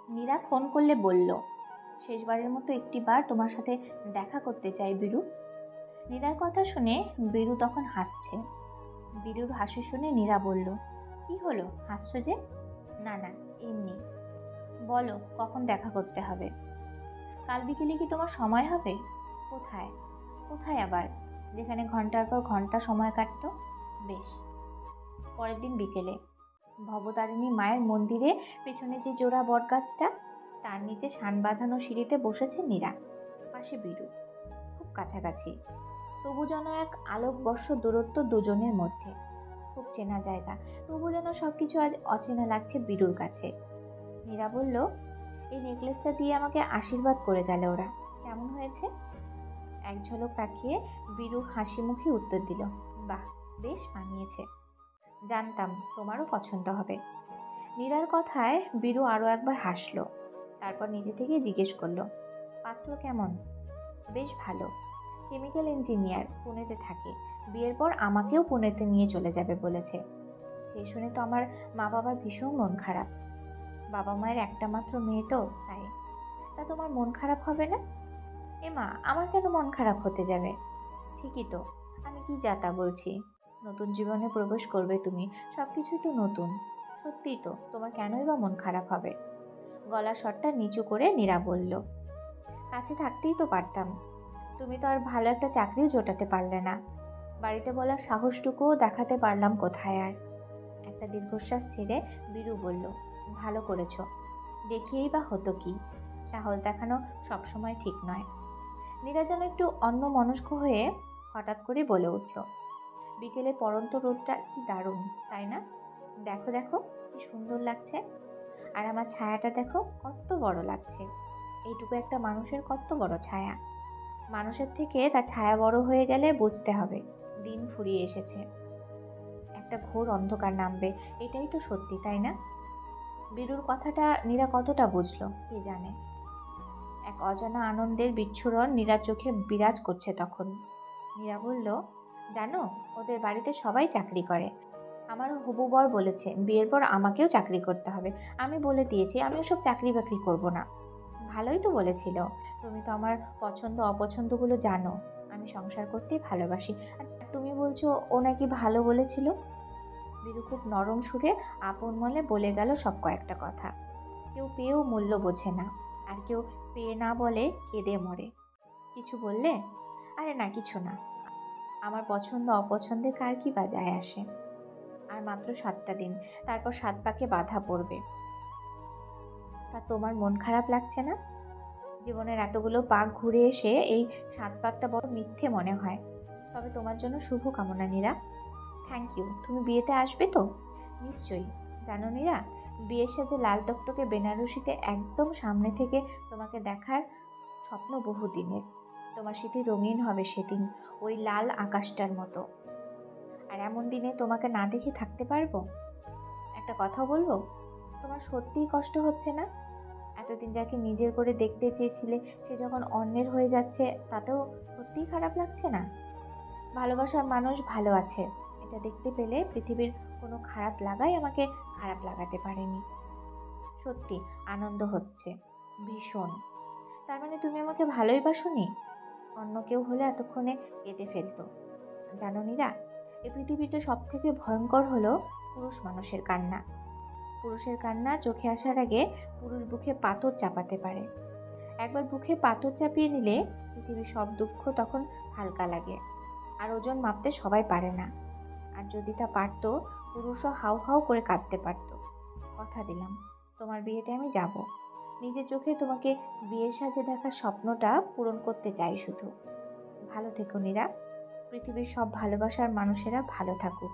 Nira phone করলে বলল, শেষবারের মতো একটিবার তোমার সাথে দেখা করতে চাই বীরু। নীরার কথা শুনে বীরু তখন হাসছে। বীরুর হাসি শুনে নীরা বলল, কি হলো, হাসছো যে? না না, এমনি। বলো কখন দেখা করতে হবে? কাল বিকেলে কি তোমার সময় হবে? কোথায়? কোথায় আবার? যেখানে ঘন্টার পর ঘন্টা সময় কাটতো। বেশ। পরের দিন বিকেলে ভবতারিণী মায়ের মন্দিরে পেছনে যে জোড়া বটগাছটা, তার নিচে শান বাঁধানো সিঁড়িতে বসেছে নীরা, পাশে বীরু, খুব কাছাকাছি। তবু যেন এক আলোকবর্ষ দূরত্ব দুজনের মধ্যে। খুব চেনা জায়গা, তবু যেন সবকিছু আজ অচেনা লাগছে বীরুর কাছে। নীরা বলল, এই নেকলেসটা দিয়ে আমাকে আশীর্বাদ করে গেল ওরা, কেমন হয়েছে? এক ঝলক তাকিয়ে বীরু হাসি মুখে উত্তর দিল, বাহ, বেশ মানিয়েছে। জানতাম তোমারও পছন্দ হবে। নীরার কথায় বীরু আরও একবার হাসলো। তারপর নিজে থেকে জিজ্ঞেস করলো, পাত্র কেমন? বেশ ভালো, কেমিক্যাল ইঞ্জিনিয়ার, পুনেতে থাকে। বিয়ের পর আমাকেও পুনেতে নিয়ে চলে যাবে বলেছে। সেই শুনে তো আমার মা বাবার ভীষণ মন খারাপ। বাবা মায়ের একটা মাত্র মেয়ে তো, তাই। তা তোমার মন খারাপ হবে না? মা, আমার কেন মন খারাপ হতে যাবে? ঠিকই তো, আমি কি যা তা বলছি। নতুন জীবনে প্রবেশ করবে তুমি, সব কিছুই তো নতুন। সত্যিই তো, তোমার কেনই বা মন খারাপ হবে? গলার স্বরটা নিচু করে নীরা বলল, কাছে থাকতেই তো পারতাম। তুমি তো আর ভালো একটা চাকরিও জোটাতে পারলে না। বাড়িতে বলার সাহসটুকুও দেখাতে পারলাম কোথায় আর। একটা দীর্ঘশ্বাস ছেড়ে বীরু বলল, ভালো করেছো। দেখিয়েই বা হতো কি, সাহস দেখানো সবসময় ঠিক নয়। নীরা যেন একটু অন্যমনস্ক হয়ে হঠাৎ করে বলে উঠল, বিকেলে পড়ন্ত রোদটা কি দারুণ, তাই না? দেখো দেখো, কি সুন্দর লাগছে। আর আমার ছায়াটা দেখো কত বড় লাগছে। এইটুকু একটা মানুষের কত বড় ছায়া। মানুষের থেকে তার ছায়া বড় হয়ে গেলে বুঝতে হবে দিন ফুরিয়ে এসেছে, একটা ঘোর অন্ধকার নামবে। এটাই তো সত্যি, তাই না? বীরুর কথাটা নীরা কতটা বুঝলো কে জানে। এক অজানা আনন্দের বিচ্ছুরণ নীরার চোখে বিরাজ করছে তখন। নীরা বলল, জানো, ওদের বাড়িতে সবাই চাকরি করে। আমারও হবু বর বলেছে বিয়ের পর আমাকেও চাকরি করতে হবে। আমি বলে দিয়েছি আমি ওসব চাকরি বাকরি করব না। ভালোই তো বলেছিল, তুমি তো আমার পছন্দ অপছন্দগুলো জানো। আমি সংসার করতেই ভালোবাসি। আর তুমি বলছো ও নাকি ভালো বলেছিল। বীরু খুব নরম সুরে আপন মনে বলে গেল সব কয়েকটা কথা। কেউ পেয়েও মূল্য বোঝে না, আর কেউ পেয়ে না বলে কেঁদে মরে। কিছু বললে? আরে না, কিছু না। আমার পছন্দ অপছন্দে কার কি বা যায় আসে। আর মাত্র 7টা দিন, তারপর 7 পাকে বাধা পড়বে। তা তোমার মন খারাপ লাগছে না? জীবনের এতগুলো পাক ঘুরে এসে এই 7 পাকটা বড় মিথ্যে মনে হয়। তবে তোমার জন্য শুভ কামনা নীরা। Thank you. তুমি বিয়েতে আসবে তো? নিশ্চয়ই। জানো নীরা, বিয়ের সাজে লাল টকটকে বেনারসিতে একদম সামনে থেকে তোমাকে দেখার স্বপ্ন বহুদিনের। তোমার স্মৃতি রঙিন হবে সেদিন, ওই লাল আকাশটার মতো। আর এমন দিনে তোমাকে না দেখে থাকতে পারবো? একটা কথা বলবো, তোমার সত্যিই কষ্ট হচ্ছে না? এতদিন যাকে নিজের করে দেখতে চেয়েছিলে সে যখন অন্যের হয়ে যাচ্ছে, তাতেও সত্যিই খারাপ লাগছে না? ভালোবাসার মানুষ ভালো আছে, এটা দেখতে পেলে পৃথিবীর কোনো খারাপ লাগাই আমাকে খারাপ লাগাতে পারেনি। সত্যি আনন্দ হচ্ছে, ভীষণ। তার মানে তুমি আমাকে ভালোই বাসোনি? অন্য কেউ হলে এতক্ষণে কেঁদে ফেলতো। জানো নীরা, এই পৃথিবীতে সব থেকে ভয়ঙ্কর হলো পুরুষ মানুষের কান্না। পুরুষের কান্না চোখে আসার আগে পুরুষ বুকে পাথর চাপাতে পারে। একবার বুকে পাথর চাপিয়ে নিলে পৃথিবীর সব দুঃখ তখন হালকা লাগে। আর ওজন মাপতে সবাই পারে না। আর যদি তা পারতো, পুরুষও হাউ হাউ করে কাঁদতে পারতো। কথা দিলাম, তোমার বিয়েতে আমি যাব। নিজের চোখে তোমাকে বিয়ের সাজে দেখার স্বপ্নটা পূরণ করতে চাই শুধু। ভালো থেকো নীরা। পৃথিবীর সব ভালোবাসার মানুষেরা ভালো থাকুক।